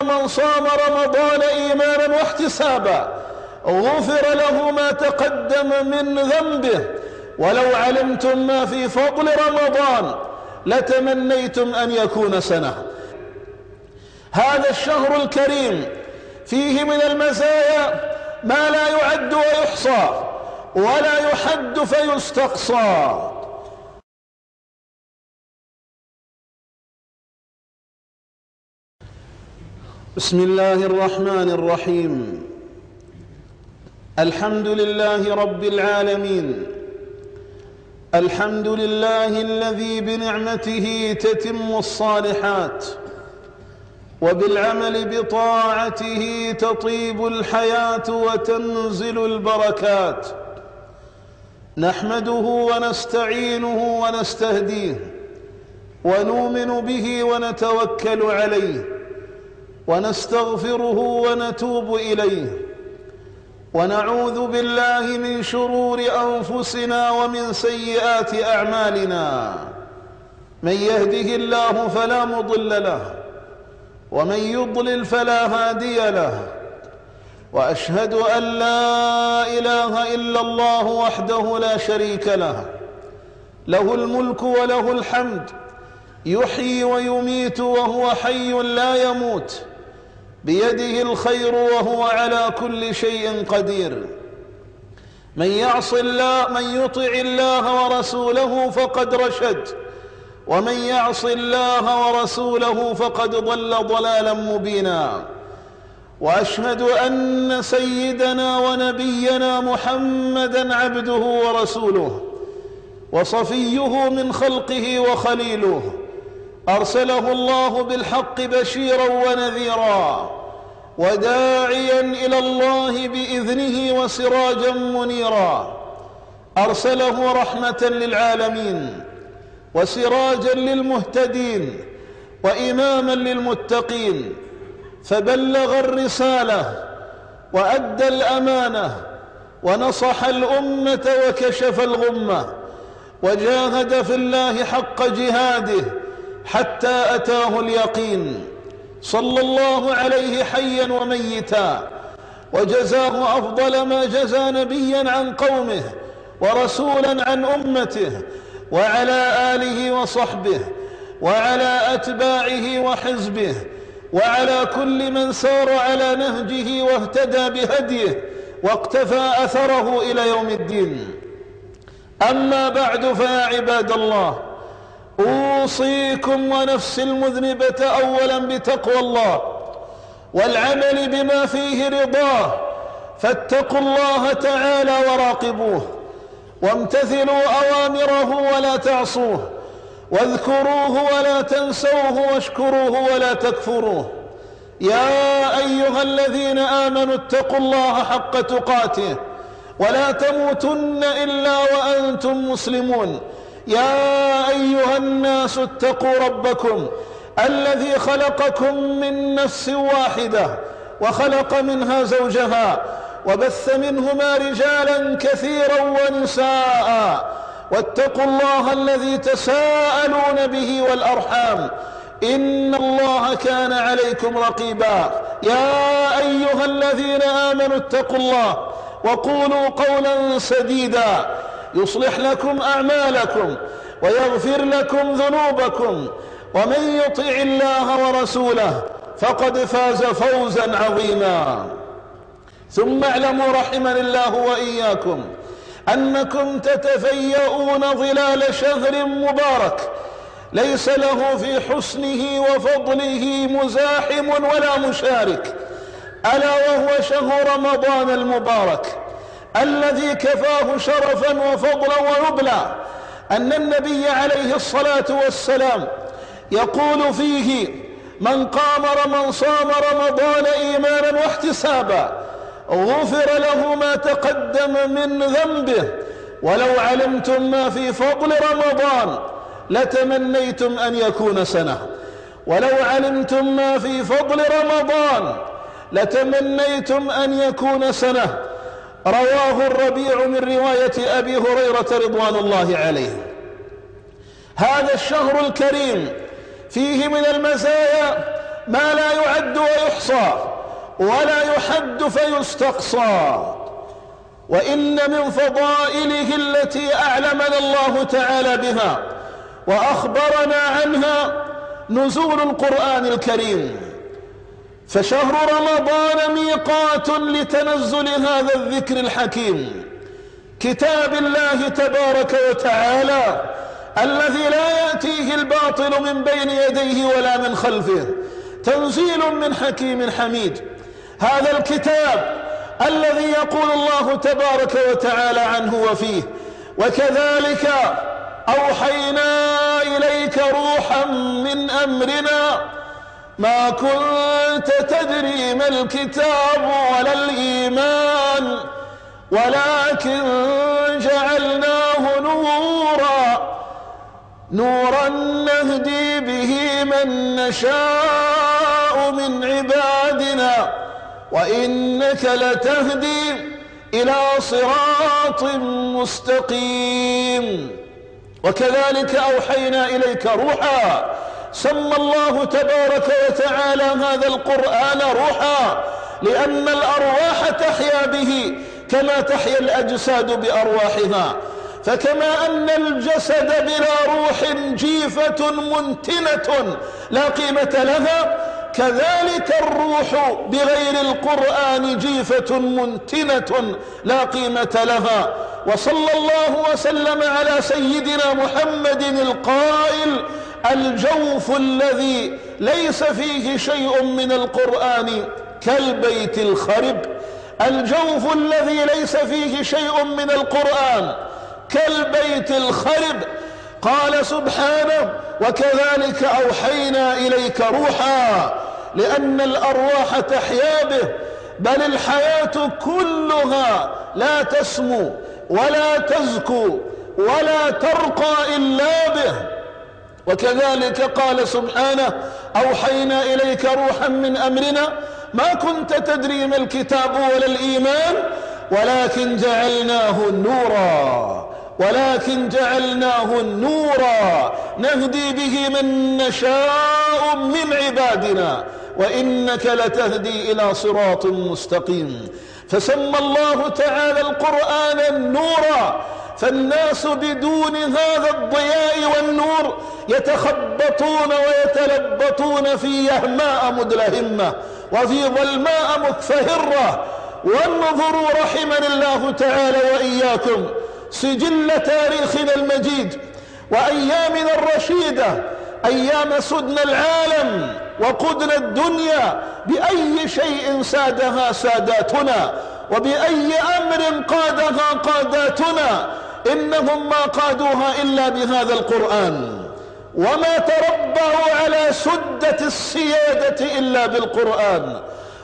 من صام رمضان إيمانا واحتسابا غفر له ما تقدم من ذنبه ولو علمتم ما في فضل رمضان لتمنيتم أن يكون سنة. هذا الشهر الكريم فيه من المزايا ما لا يعد ويحصى ولا يحد فيستقصى. بسم الله الرحمن الرحيم. الحمد لله رب العالمين، الحمد لله الذي بنعمته تتم الصالحات وبالعمل بطاعته تطيب الحياة وتنزل البركات. نحمده ونستعينه ونستهديه ونؤمن به ونتوكل عليه ونستغفره ونتوب إليه ونعوذ بالله من شرور أنفسنا ومن سيئات أعمالنا. من يهده الله فلا مضل له ومن يضلل فلا هادي له، وأشهد أن لا إله إلا الله وحده لا شريك له، له الملك وله الحمد، يحيي ويميت وهو حي لا يموت، بيده الخير وهو على كل شيء قدير. من يطع الله ورسوله فقد رشد، ومن يعص الله ورسوله فقد ضل ضلالا مبينا. وأشهد أن سيدنا ونبينا محمدا عبده ورسوله وصفيه من خلقه وخليله، أرسله الله بالحق بشيرا ونذيرا وداعيا إلى الله بإذنه وسراجا منيرا. أرسله رحمة للعالمين وسراجا للمهتدين وإماما للمتقين، فبلغ الرسالة وأدى الأمانة ونصح الأمة وكشف الغمة وجاهد في الله حق جهاده حتى أتاه اليقين، صلى الله عليه حيا وميتا، وجزاه أفضل ما جزى نبيا عن قومه ورسولا عن أمته، وعلى آله وصحبه وعلى أتباعه وحزبه وعلى كل من سار على نهجه واهتدى بهديه واقتفى أثره إلى يوم الدين. أما بعد، فيا عباد الله، أوصيكم ونفسي المذنبة أولا بتقوى الله والعمل بما فيه رضاه، فاتقوا الله تعالى وراقبوه، وامتثلوا أوامره ولا تعصوه، واذكروه ولا تنسوه، واشكروه ولا تكفروه. يا أيها الذين آمنوا اتقوا الله حق تقاته ولا تموتن إلا وأنتم مسلمون. يا أيها الناس اتقوا ربكم الذي خلقكم من نفس واحدة وخلق منها زوجها وبث منهما رجالا كثيرا ونساء، واتقوا الله الذي تساءلون به والأرحام، إن الله كان عليكم رقيبا. يا أيها الذين آمنوا اتقوا الله وقولوا قولا سديدا يصلح لكم أعمالكم ويغفر لكم ذنوبكم، ومن يطع الله ورسوله فقد فاز فوزا عظيما. ثم اعلموا رحمني الله وإياكم أنكم تتفيئون ظلال شهر مبارك ليس له في حسنه وفضله مزاحم ولا مشارك، ألا وهو شهر رمضان المبارك الذي كفاه شرفا وفضلا ونبلا، أن النبي عليه الصلاة والسلام يقول فيه: من صام رمضان إيمانا واحتسابا غفر له ما تقدم من ذنبه ولو علمتم ما في فضل رمضان لتمنيتم أن يكون سنة. ولو علمتم ما في فضل رمضان لتمنيتم أن يكون سنة. رواه الربيع من رواية أبي هريرة رضوان الله عليه. هذا الشهر الكريم فيه من المزايا ما لا يعد ويحصى ولا يحد فيستقصى. وإن من فضائله التي أعلمنا الله تعالى بها وأخبرنا عنها نزول القرآن الكريم، فشهر رمضان ميقات لتنزل هذا الذكر الحكيم، كتاب الله تبارك وتعالى الذي لا يأتيه الباطل من بين يديه ولا من خلفه، تنزيل من حكيم حميد. هذا الكتاب الذي يقول الله تبارك وتعالى عنه وفيه: وكذلك أوحينا إليك روحا من أمرنا ما كنت تدري ما الكتاب ولا الإيمان ولكن جعلناه نورا نهدي به من نشاء من عبادنا وإنك لتهدي إلى صراط مستقيم. وكذلك أوحينا إليك روحا، سمى الله تبارك وتعالى هذا القرآن روحا لأن الأرواح تحيا به كما تحيا الأجساد بأرواحها. فكما أن الجسد بلا روح جيفة منتنة لا قيمة لها، كذلك الروح بغير القرآن جيفة منتنة لا قيمة لها. وصلى الله وسلم على سيدنا محمد القائل: الجوف الذي ليس فيه شيء من القرآن كالبيت الخرب. الجوف الذي ليس فيه شيء من القرآن كالبيت الخرب. قال سبحانه: وكذلك أوحينا إليك روحا، لأن الأرواح تحيا به، بل الحياة كلها لا تسمو ولا تزكو ولا ترقى إلا به. وكذلك قال سبحانه: أوحينا إليك روحا من أمرنا ما كنت تدري ما الكتاب ولا الإيمان ولكن جعلناه نورا نهدي به من نشاء من عبادنا وإنك لتهدي إلى صراط مستقيم. فسمى الله تعالى القرآن نورا، فالناس بدون هذا الضياء والنور يتخبطون ويتلبطون في يهماء مدلهمة وفي ظلماء مكفهرة. وانظروا رحمنا الله تعالى وإياكم سجل تاريخنا المجيد وأيامنا الرشيدة، أيام سدنا العالم وقدنا الدنيا بأي شيء سادها ساداتنا وبأي أمر قادها قاداتنا، إنهم ما قادوها إلا بهذا القرآن، وما تربعوا على سدة السيادة إلا بالقرآن،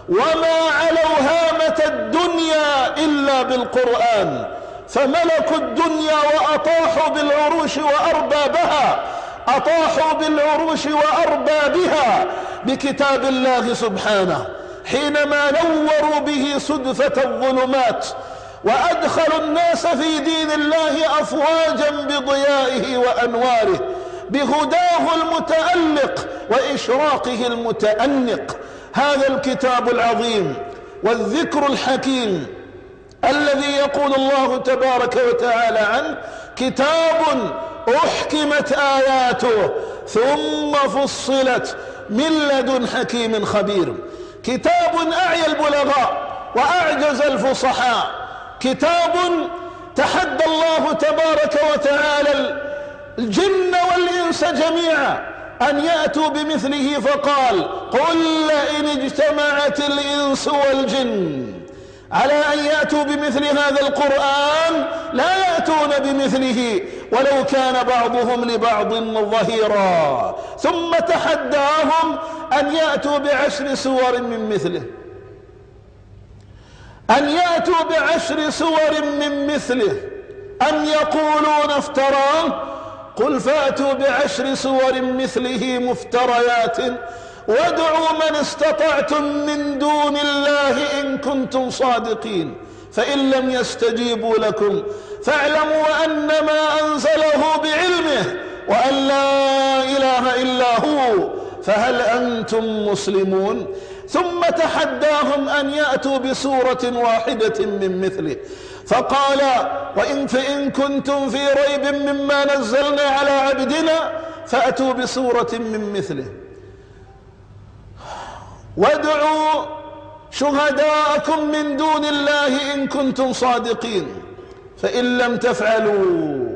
وما علوا هامة الدنيا إلا بالقرآن. فملكوا الدنيا وأطاحوا بالعروش وأربابها بكتاب الله سبحانه، حينما نوروا به سدفة الظلمات وأدخلوا الناس في دين الله أفواجا بضيائه وأنواره، بهداه المتألق وإشراقه المتأنق. هذا الكتاب العظيم والذكر الحكيم الذي يقول الله تبارك وتعالى عنه: كتاب أحكمت آياته ثم فصلت من لدن حكيم خبير. كتاب أعيا البلغاء وأعجز الفصحاء، كتاب تحدى الله تبارك وتعالى الجن والإنس جميعا أن يأتوا بمثله، فقال: قل لئن اجتمعت الإنس والجن على أن يأتوا بمثل هذا القرآن لا يأتون بمثله ولو كان بعضهم لبعض ظهيرا. ثم تحداهم أن يأتوا بعشر سور من مثله، أم يقولون افتراه؟ قل فأتوا بعشر سور مثله مفتريات وادعوا من استطعتم من دون الله إن كنتم صادقين، فإن لم يستجيبوا لكم فاعلموا أنما أنزله بعلمه وأن لا إله إلا هو فهل أنتم مسلمون؟ ثم تحداهم أن يأتوا بسورة واحدة من مثله، فقال فإن كنتم في ريب مما نزلنا على عبدنا فأتوا بسورة من مثله وادعوا شهداءكم من دون الله إن كنتم صادقين، فإن لم تفعلوا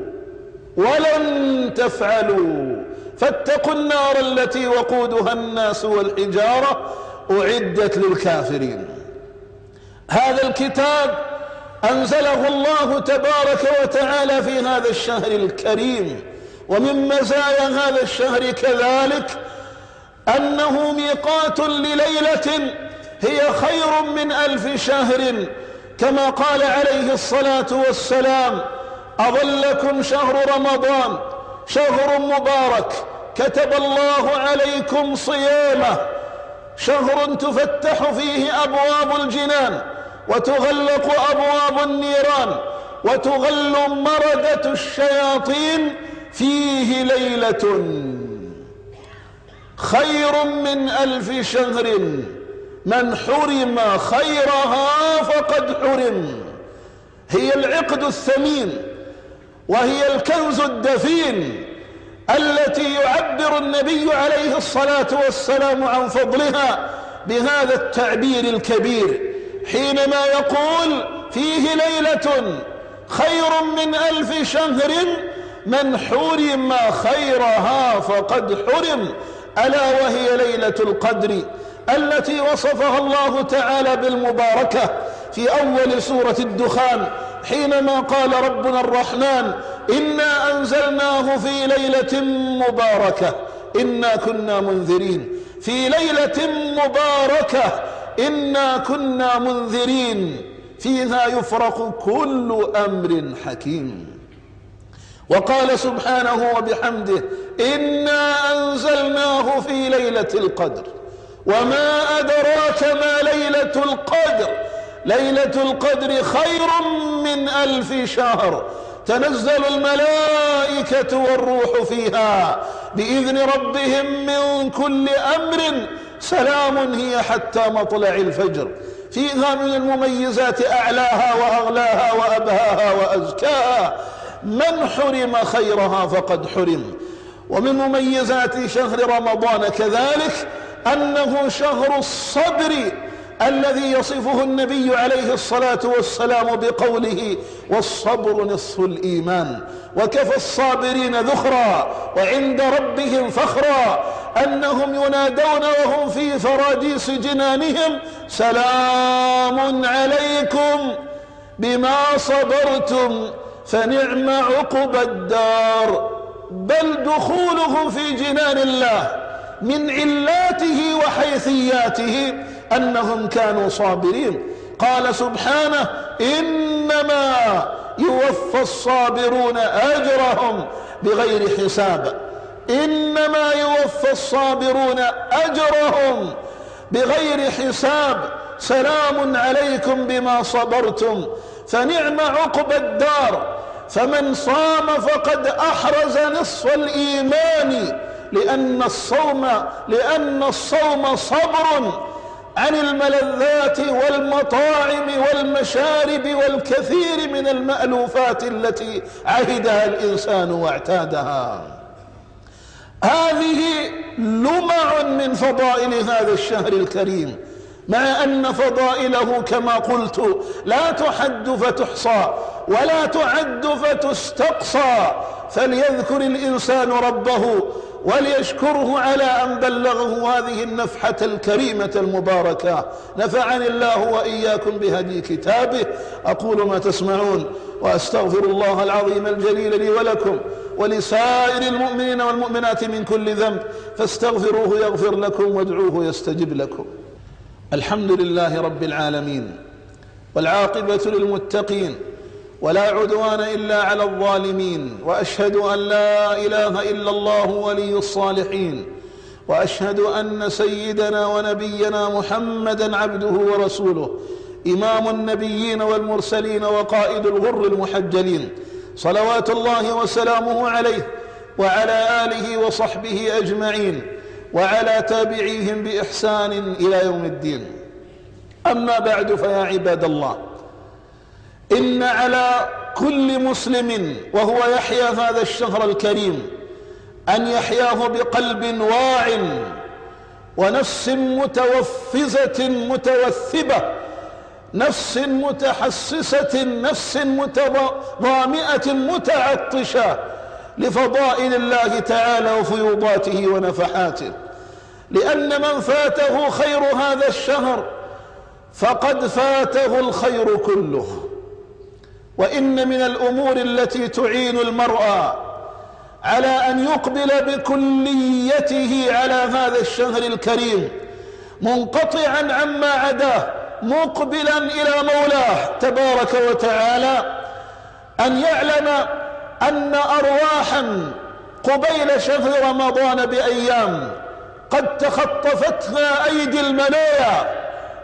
ولن تفعلوا فاتقوا النار التي وقودها الناس والحجارة أعدت للكافرين. هذا الكتاب أنزله الله تبارك وتعالى في هذا الشهر الكريم، ومن مزايا هذا الشهر كذلك أنه ميقات لليلة هي خير من 1000 شهر، كما قال عليه الصلاة والسلام: أظلكم شهر رمضان شهر مبارك كتب الله عليكم صيامه، شهر تفتح فيه أبواب الجنان وتغلق أبواب النيران وتغل مردة الشياطين، فيه ليلة خير من 1000 شهر، من حرم خيرها فقد حرم. هي العقد الثمين وهي الكنز الدفين التي يعبر النبي عليه الصلاة والسلام عن فضلها بهذا التعبير الكبير حينما يقول: فيه ليلة خير من 1000 شهر، من حرم خيرها فقد حرم، ألا وهي ليلة القدر التي وصفها الله تعالى بالمباركة في أول سورة الدخان حينما قال ربنا الرحمن: إنا أنزلناه في ليلة مباركة إنا كنا منذرين. في ليلة مباركة إنا كنا منذرين فيها يفرق كل أمر حكيم. وقال سبحانه وبحمده: إنا أنزلناه في ليلة القدر وما أدراك ما ليلة القدر، ليلة القدر خير من 1000 شهر، تنزل الملائكة والروح فيها بإذن ربهم من كل أمر، سلام هي حتى مطلع الفجر. فيها من المميزات أعلاها وأغلاها وأبهاها وأزكاها، من حرم خيرها فقد حرم. ومن مميزات شهر رمضان كذلك أنه شهر الصبر الذي يصفه النبي عليه الصلاة والسلام بقوله: والصبر نصف الإيمان. وكفى الصابرين ذخرا وعند ربهم فخرا أنهم ينادون وهم في فراديس جنانهم: سلام عليكم بما صبرتم فنعم عقبى الدار. بل دخولهم في جنان الله من علاته وحيثياته أنهم كانوا صابرين. قال سبحانه: إنما يوفى الصابرون أجرهم بغير حساب. إنما يوفى الصابرون أجرهم بغير حساب، سلام عليكم بما صبرتم فنعم عقبى الدار. فمن صام فقد أحرز نصف الإيمان، لأن الصوم صبر عن الملذات والمطاعم والمشارب والكثير من المألوفات التي عهدها الإنسان واعتادها. هذه لمع من فضائل هذا الشهر الكريم، مع أن فضائله كما قلت لا تحد فتحصى ولا تعد فتستقصى. فليذكر الإنسان ربه وليشكره على أن بلغه هذه النفحة الكريمة المباركة. نفعني الله وإياكم بهدي كتابه. أقول ما تسمعون وأستغفر الله العظيم الجليل لي ولكم ولسائر المؤمنين والمؤمنات من كل ذنب، فاستغفروه يغفر لكم وادعوه يستجب لكم. الحمد لله رب العالمين، والعاقبة للمتقين، ولا عدوان إلا على الظالمين، وأشهد أن لا إله إلا الله ولي الصالحين، وأشهد أن سيدنا ونبينا محمدا عبده ورسوله، إمام النبيين والمرسلين وقائد الغر المحجلين، صلوات الله وسلامه عليه وعلى آله وصحبه أجمعين. وعلى تابعيهم بإحسان إلى يوم الدين. أما بعد، فيا عباد الله، إن على كل مسلم وهو يحيا هذا الشهر الكريم أن يحياه بقلب واع ونفس متوفزة متوثبة، نفس متحسسة، نفس متضامئة متعطشة لفضائل الله تعالى وفيوضاته ونفحاته، لأن من فاته خير هذا الشهر فقد فاته الخير كله. وإن من الأمور التي تعين المرء على أن يقبل بكليته على هذا الشهر الكريم منقطعا عما عداه مقبلا إلى مولاه تبارك وتعالى، أن يعلم أن أرواحا قبيل شهر رمضان بأيام قد تخطفتها أيدي المنايا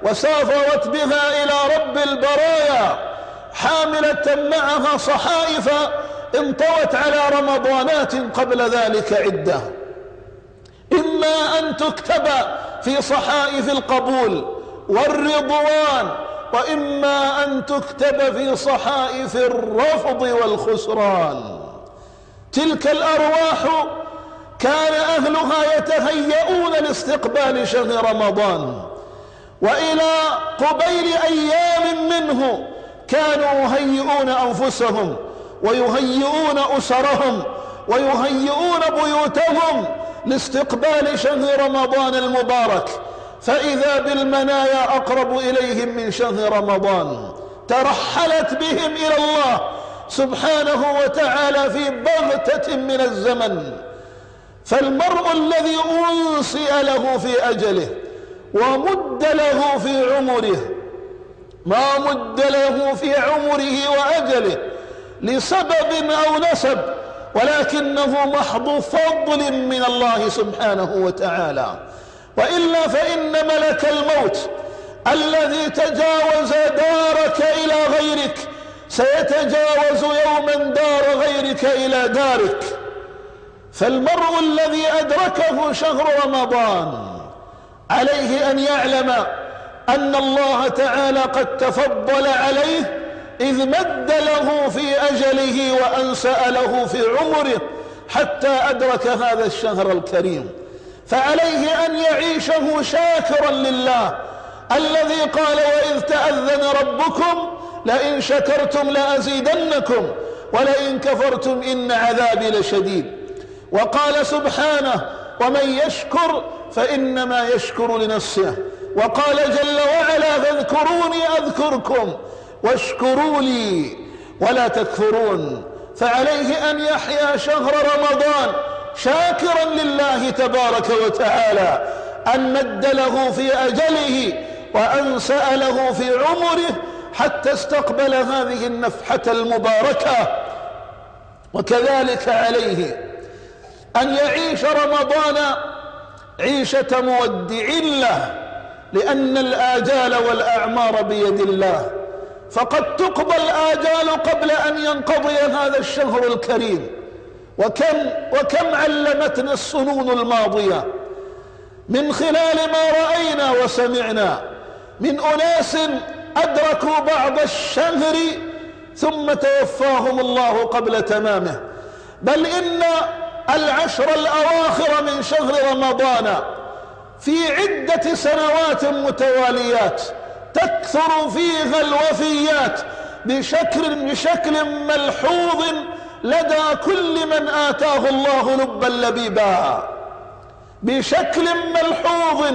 وسافرت بها إلى رب البرايا حاملة معها صحائف انطوت على رمضانات قبل ذلك عدة، إما أن تكتب في صحائف القبول والرضوان، وإما أن تكتب في صحائف الرفض والخسران. تلك الأرواح كان أهلها يتهيئون لاستقبال شهر رمضان، وإلى قبيل أيام منه كانوا يهيئون أنفسهم ويهيئون أسرهم ويهيئون بيوتهم لاستقبال شهر رمضان المبارك، فإذا بالمنايا أقرب إليهم من شهر رمضان، ترحلت بهم إلى الله سبحانه وتعالى في بغتة من الزمن. فالمرء الذي أنسئ له في أجله ومد له في عمره ما مد له في عمره وأجله لسبب أو نسب، ولكنه محض فضل من الله سبحانه وتعالى، وإلا فإن ملك الموت الذي تجاوز دارك إلى غيرك سيتجاوز يوما دار غيرك إلى دارك. فالمرء الذي أدركه شهر رمضان عليه أن يعلم أن الله تعالى قد تفضل عليه إذ مد له في أجله وأنسأ له في عمره حتى أدرك هذا الشهر الكريم، فعليه أن يعيشه شاكرا لله الذي قال: وإذ تأذن ربكم لئن شكرتم لأزيدنكم ولئن كفرتم إن عذابي لشديد. وقال سبحانه: ومن يشكر فإنما يشكر لنفسه. وقال جل وعلا: فاذكروني أذكركم واشكروا لي ولا تكفرون. فعليه أن يحيا شهر رمضان شاكرا لله تبارك وتعالى أن مد له في أجله وأنسأ له في عمره حتى استقبل هذه النفحة المباركة. وكذلك عليه أن يعيش رمضان عيشة مودع له، لأن الآجال والأعمار بيد الله، فقد تقضى الآجال قبل أن ينقضي هذا الشهر الكريم. وكم علمتنا السنون الماضية من خلال ما رأينا وسمعنا من أناس أدركوا بعض الشهر ثم توفاهم الله قبل تمامه. بل إن العشر الأواخر من شهر رمضان في عدة سنوات متواليات تكثر فيها الوفيات بشكل ملحوظ لدى كل من آتاه الله لبا لبيبا، بشكل ملحوظ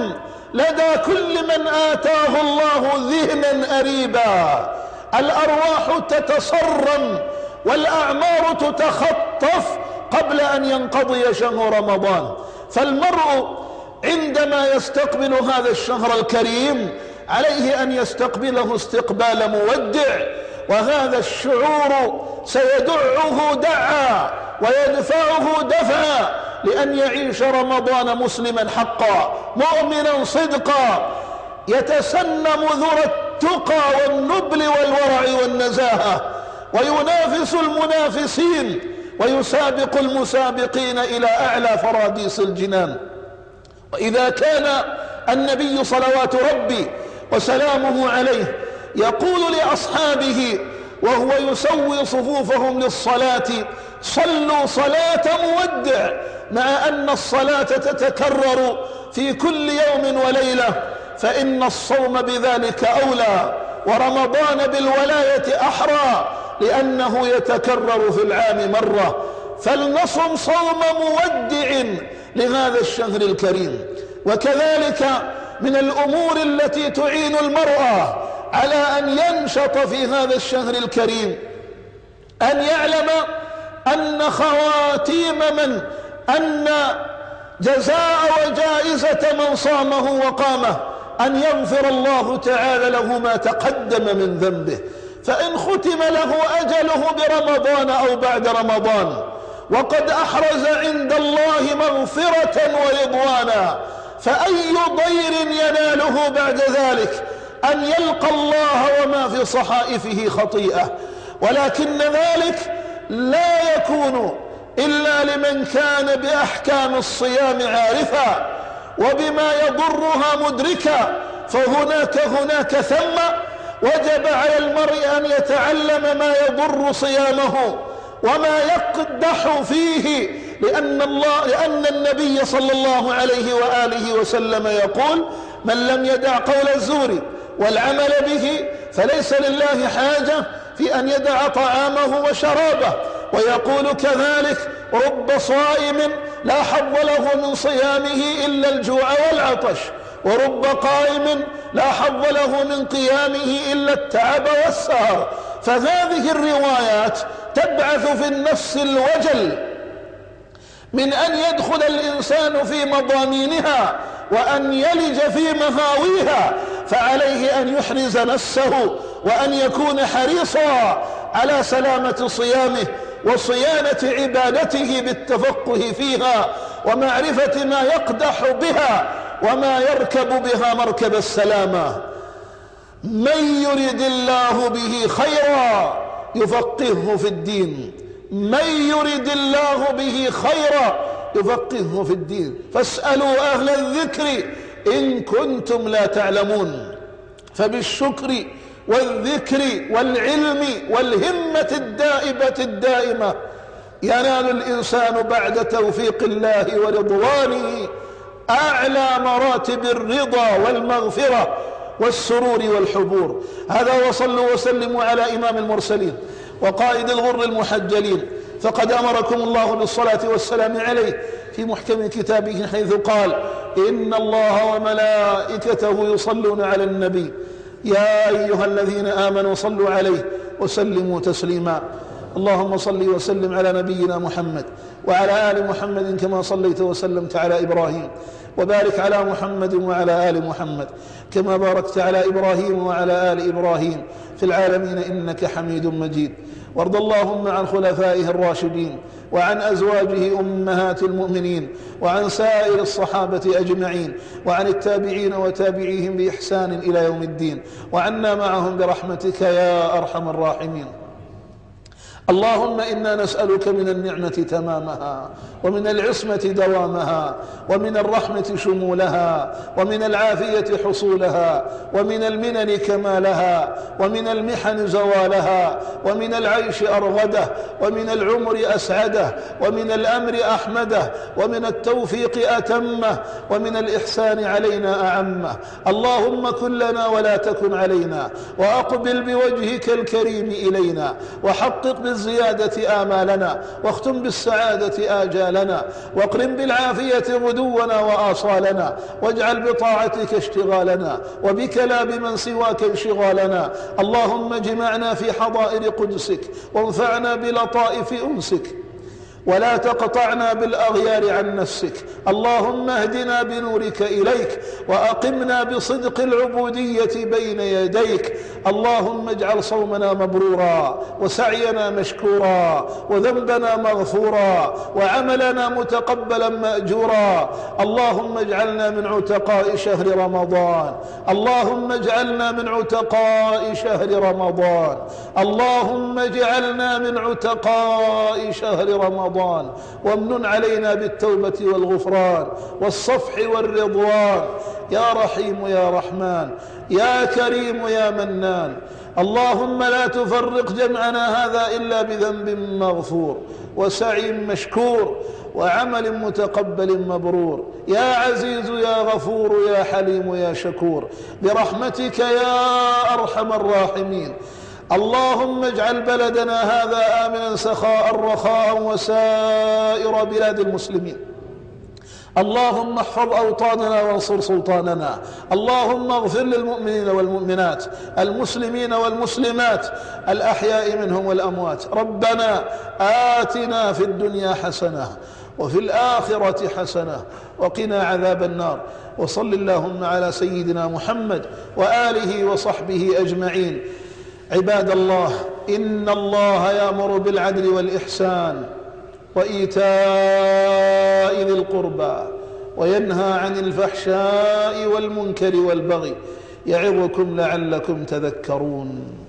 لدى كل من آتاه الله ذهنا أريبا. الأرواح تتصرم والأعمار تتخطف قبل أن ينقضي شهر رمضان. فالمرء عندما يستقبل هذا الشهر الكريم عليه أن يستقبله استقبال مودع، وهذا الشعور سيدعه دعا ويدفعه دفعا لأن يعيش رمضان مسلما حقا مؤمنا صدقا يتسنم ذرى التقى والنبل والورع والنزاهة، وينافس المنافسين ويسابق المسابقين إلى أعلى فراديس الجنان. وإذا كان النبي صلوات ربي وسلامه عليه يقول لأصحابه وهو يسوي صفوفهم للصلاة: صلوا صلاة مودع، مع أن الصلاة تتكرر في كل يوم وليلة، فإن الصوم بذلك أولى، ورمضان بالولاية أحرى، لأنه يتكرر في العام مرة. فلنصم صوم مودع لهذا الشهر الكريم. وكذلك من الأمور التي تعين المرأة على أن ينشط في هذا الشهر الكريم أن يعلم أن خواتيم أن جزاء وجائزة من صامه وقامه أن يغفر الله تعالى له ما تقدم من ذنبه. فإن ختم له أجله برمضان أو بعد رمضان وقد أحرز عند الله مغفرة ورضوانا، فأي ضير يناله بعد ذلك أن يلقى الله وما في صحائفه خطيئة. ولكن ذلك لا يكون إلا لمن كان بأحكام الصيام عارفا وبما يضرها مدركا. فهناك ثم وجب على المرء أن يتعلم ما يضر صيامه وما يقدح فيه، لأن النبي صلى الله عليه وآله وسلم يقول: من لم يدع قول الزور والعمل به فليس لله حاجة في أن يدع طعامه وشرابه. ويقول كذلك: رب صائم لا حظ له من صيامه إلا الجوع والعطش، ورب قائم لا حظ له من قيامه إلا التعب والسهر. فهذه الروايات تبعث في النفس الوجل من أن يدخل الإنسان في مضامينها وأن يلج في مهاويها، فعليه أن يحرز نفسه وأن يكون حريصا على سلامة صيامه وصيانة عبادته بالتفقه فيها ومعرفة ما يقدح بها وما يركب بها مركب السلامة. من يرد الله به خيرا يفقهه في الدين، من يرد الله به خيرا يفقهه في الدين. فاسألوا أهل الذكر إن كنتم لا تعلمون. فبالشكر والذكر والعلم والهمة الدائمة ينال الإنسان بعد توفيق الله ورضوانه أعلى مراتب الرضا والمغفرة والسرور والحبور. هذا وصلوا وسلموا على إمام المرسلين وقائد الغر المحجلين، فقد أمركم الله بالصلاة والسلام عليه في محكم كتابه حيث قال: إن الله وملائكته يصلون على النبي يا أيها الذين آمنوا صلوا عليه وسلموا تسليما. اللهم صل وسلم على نبينا محمد وعلى آل محمد كما صليت وسلمت على إبراهيم، وبارك على محمد وعلى آل محمد كما باركت على إبراهيم وعلى آل إبراهيم في العالمين إنك حميد مجيد. وارض اللهم عن خلفائه الراشدين وعن أزواجه أمهات المؤمنين وعن سائر الصحابة أجمعين وعن التابعين وتابعيهم بإحسان إلى يوم الدين، وعنا معهم برحمتك يا أرحم الراحمين. اللهم إنا نسألك من النعمة تمامها ومن العصمة دوامها ومن الرحمة شمولها ومن العافية حصولها ومن المنن كمالها ومن المحن زوالها ومن العيش أرغده ومن العمر أسعده ومن الأمر أحمده ومن التوفيق أتمه ومن الإحسان علينا أعمه. اللهم كن لنا ولا تكن علينا، وأقبل بوجهك الكريم إلينا، وحقق بالزيادة آمالنا، واختم بالسعادة آجالنا، واقرم بالعافية غدونا وآصالنا، واجعل بطاعتك اشتغالنا، وبك لا بمن سواك انشغالنا. اللهم اجمعنا في حضائر قدسك، وانفعنا بلطائف أنسك، ولا تقطعنا بالأغيار عن نفسك. اللهم اهدنا بنورك إليك، وأقمنا بصدق العبودية بين يديك. اللهم اجعل صومنا مبرورا، وسعينا مشكورا، وذنبنا مغفورا، وعملنا متقبلا مأجورا. اللهم اجعلنا من عتقاء شهر رمضان، اللهم اجعلنا من عتقاء شهر رمضان، اللهم اجعلنا من عتقاء شهر رمضان. رمضان، وامنن علينا بالتوبة والغفران والصفح والرضوان، يا رحيم يا رحمن، يا كريم يا منان. اللهم لا تفرق جمعنا هذا إلا بذنب مغفور وسعي مشكور وعمل متقبل مبرور، يا عزيز يا غفور يا حليم يا شكور، برحمتك يا أرحم الراحمين. اللهم اجعل بلدنا هذا آمنا سخاء رخاء وسائر بلاد المسلمين. اللهم احفظ أوطاننا وانصر سلطاننا. اللهم اغفر للمؤمنين والمؤمنات، المسلمين والمسلمات، الأحياء منهم والأموات. ربنا آتنا في الدنيا حسنة وفي الآخرة حسنة وقنا عذاب النار. وصل اللهم على سيدنا محمد وآله وصحبه أجمعين. عباد الله، إن الله يأمر بالعدل والإحسان وإيتاء ذي القربى وينهى عن الفحشاء والمنكر والبغي، يعظكم لعلكم تذكرون.